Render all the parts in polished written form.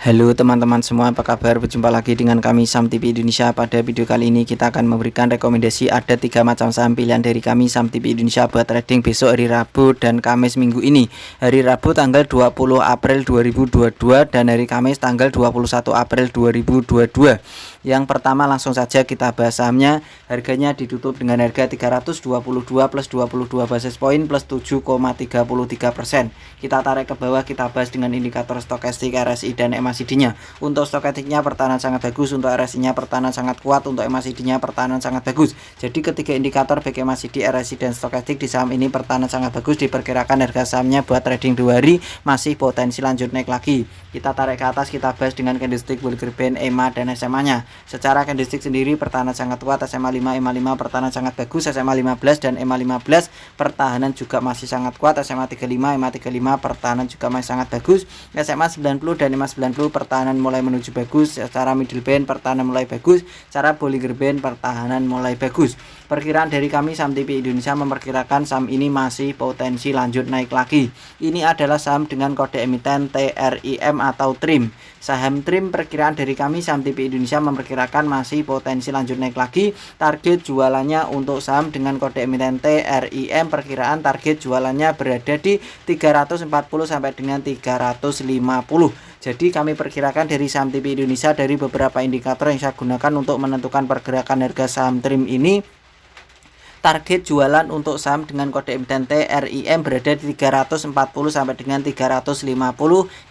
Halo teman-teman semua, apa kabar? Berjumpa lagi dengan kami Saham TV Indonesia. Pada video kali ini kita akan memberikan rekomendasi ada 3 macam saham pilihan dari kami Saham TV Indonesia buat trading besok hari Rabu dan Kamis minggu ini. Hari Rabu tanggal 20 April 2022 dan hari Kamis tanggal 21 April 2022. Yang pertama langsung saja kita bahas sahamnya. Harganya ditutup dengan harga 322 plus 22 basis point plus 7,33%. Kita tarik ke bawah, kita bahas dengan indikator stokastik, RSI dan MACD-nya. Untuk stokastiknya pertahanan sangat bagus, untuk RSI-nya pertahanan sangat kuat, untuk MACD-nya pertahanan sangat bagus. Jadi ketiga indikator baik MACD, RSI dan stokastik di saham ini pertahanan sangat bagus. Diperkirakan harga sahamnya buat trading 2 hari masih potensi lanjut naik lagi. Kita tarik ke atas, kita bahas dengan candlestick Bollinger Band, EMA dan SMA-nya. Secara candlestick sendiri pertahanan sangat kuat, SMA 5, EMA 5 pertahanan sangat bagus, SMA 15 dan EMA 15 pertahanan juga masih sangat kuat, SMA 35, EMA 35 pertahanan juga masih sangat bagus, SMA 90 dan EMA 90 pertahanan mulai menuju bagus, secara middle band pertahanan mulai bagus, secara Bollinger Band pertahanan mulai bagus. Perkiraan dari kami Saham TV Indonesia memperkirakan saham ini masih potensi lanjut naik lagi. Ini adalah saham dengan kode emiten TRIM atau TRIM. Saham TRIM perkiraan dari kami Saham TV Indonesia memperkirakan masih potensi lanjut naik lagi. Target jualannya untuk saham dengan kode emiten TRIM perkiraan target jualannya berada di 340 sampai dengan 350. Jadi kami perkirakan dari Saham TV Indonesia dari beberapa indikator yang saya gunakan untuk menentukan pergerakan harga saham TRIM ini. Target jualan untuk saham dengan kode emiten TRIM berada di 340 sampai dengan 350.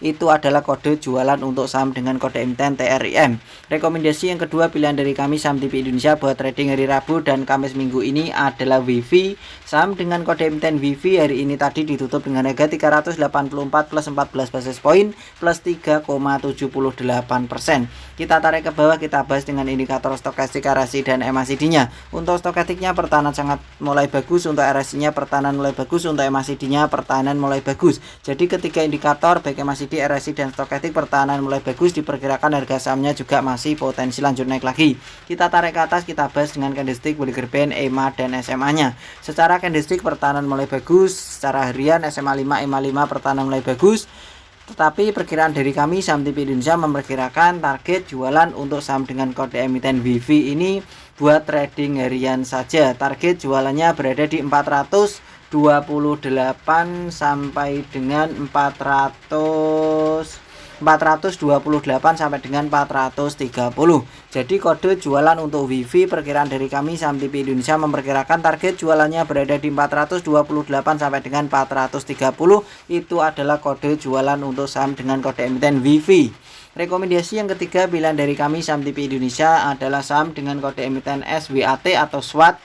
Itu adalah kode jualan untuk saham dengan kode emiten TRIM. Rekomendasi yang kedua pilihan dari kami Saham TV Indonesia buat trading hari Rabu dan Kamis minggu ini adalah WIFI. Saham dengan kode emiten WIFI hari ini tadi ditutup dengan harga 384 plus 14 basis point plus 3,78%. Kita tarik ke bawah, kita bahas dengan indikator stokastik, RSI dan MACD-nya. Untuk stokastiknya pertahanan sangat mulai bagus, untuk RSI-nya pertahanan mulai bagus, untuk MACD-nya pertahanan mulai bagus. Jadi ketiga indikator baik MACD, RSI dan stokastik pertahanan mulai bagus, diperkirakan harga sahamnya juga masih potensi lanjut naik lagi. Kita tarik ke atas, kita bahas dengan candlestick Bollinger Band, EMA dan SMA-nya. Secara candlestick pertahanan mulai bagus, secara harian SMA 5, EMA 5 pertahanan mulai bagus. Tetapi perkiraan dari kami Saham TV Indonesia memperkirakan target jualan untuk saham dengan kode emiten WIFI ini buat trading harian saja. Target jualannya berada di 428 sampai dengan 428 sampai dengan 430. Jadi kode jualan untuk WIFI perkiraan dari kami Saham TV Indonesia memperkirakan target jualannya berada di 428 sampai dengan 430. Itu adalah kode jualan untuk saham dengan kode emiten WIFI. Rekomendasi yang ketiga pilihan dari kami Saham TV Indonesia adalah saham dengan kode emiten SWAT atau SWAT.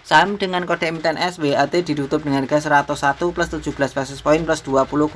Saham dengan kode emiten SWAT ditutup dengan harga 101 plus 17 basis point plus 20,24%.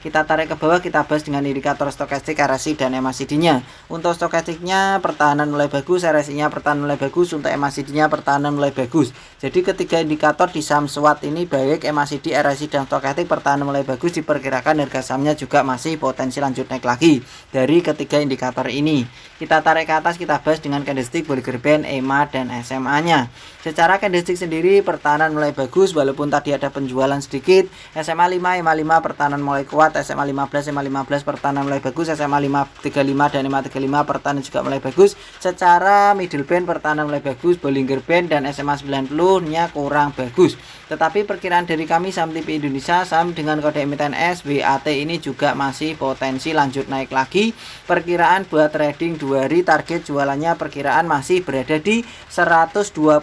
Kita tarik ke bawah, kita bahas dengan indikator stokastik, RSI dan MACD-nya. Untuk stokastiknya pertahanan mulai bagus, RSI-nya pertahanan mulai bagus, untuk MACD-nya pertahanan mulai bagus. Jadi ketiga indikator di saham SWAT ini baik MACD, RSI dan stokastik pertahanan mulai bagus, diperkirakan harga sahamnya juga masih potensi lanjut naik lagi dari ketiga indikator ini. Kita tarik ke atas, kita bahas dengan candlestick Bollinger Band, EMA dan SMA-nya. Secara candlestick sendiri pertahanan mulai bagus walaupun tadi ada penjualan sedikit. SMA 5, EMA 5 pertahanan mulai kuat, SMA 15, EMA 15 pertahanan mulai bagus, SMA 535 dan EMA 35 pertahanan juga mulai bagus. Secara middle band pertahanan mulai bagus, Bollinger Band dan SMA 90-nya kurang bagus. Tetapi perkiraan dari kami Saham TV Indonesia saham dengan kode emiten SWAT ini juga masih potensi lanjut naik lagi. Perkiraan buat trading 2 hari target jualannya perkiraan masih berada di 123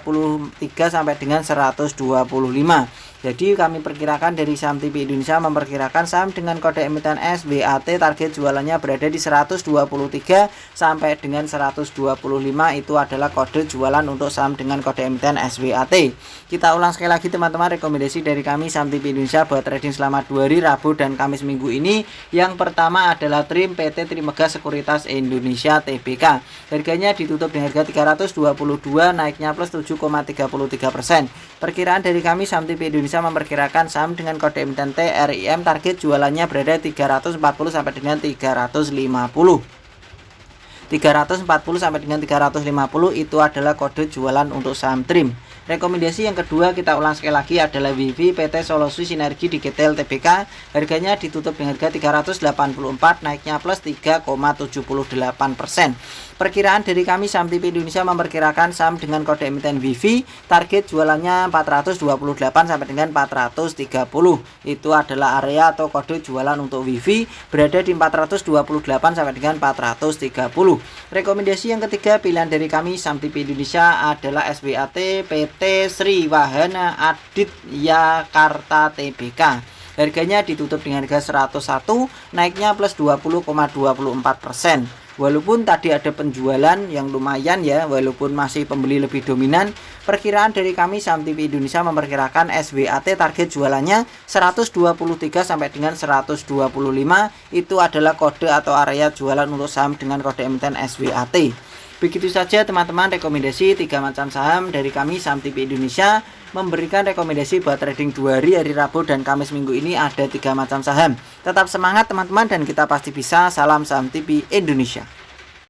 sampai dengan 125. Jadi kami perkirakan dari Saham TV Indonesia memperkirakan saham dengan kode emiten SWAT target jualannya berada di 123 sampai dengan 125. Itu adalah kode jualan untuk saham dengan kode emiten SWAT. Kita ulang sekali lagi teman-teman, rekomendasi dari kami Saham TV Indonesia buat trading selama 2 hari Rabu dan Kamis minggu ini. Yang pertama adalah TRIM, PT Trimegah Sekuritas Indonesia Tbk. Harganya ditutup dengan harga 322, naiknya plus 7,33%. Perkiraan dari kami Saham TV Indonesia memperkirakan saham dengan kode emiten TRIM target jualannya berada 340 sampai dengan 350. 340 sampai dengan 350 itu adalah kode jualan untuk saham TRIM. Rekomendasi yang kedua kita ulang sekali lagi adalah WIFI PT Solusi Sinergi Digital Tbk. Harganya ditutup dengan harga 384, naiknya plus 3,78%. Perkiraan dari kami Saham TV Indonesia memperkirakan saham dengan kode emiten WIFI target jualannya 428 sampai dengan 430. Itu adalah area atau kode jualan untuk WIFI berada di 428 sampai dengan 430. Rekomendasi yang ketiga pilihan dari kami Saham TV Indonesia adalah SWAT PT Sri Wahana Aditya Karta Tbk. Harganya ditutup dengan harga 101, naiknya plus 20,24%. Walaupun tadi ada penjualan yang lumayan ya, walaupun masih pembeli lebih dominan, perkiraan dari kami Saham TV Indonesia memperkirakan SWAT target jualannya 123 sampai dengan 125. Itu adalah kode atau area jualan untuk saham dengan kode emiten SWAT. Begitu saja teman-teman rekomendasi 3 macam saham dari kami Saham TV Indonesia. Memberikan rekomendasi buat trading 2 hari Rabu dan Kamis minggu ini ada 3 macam saham. Tetap semangat teman-teman dan kita pasti bisa. Salam Saham TV Indonesia.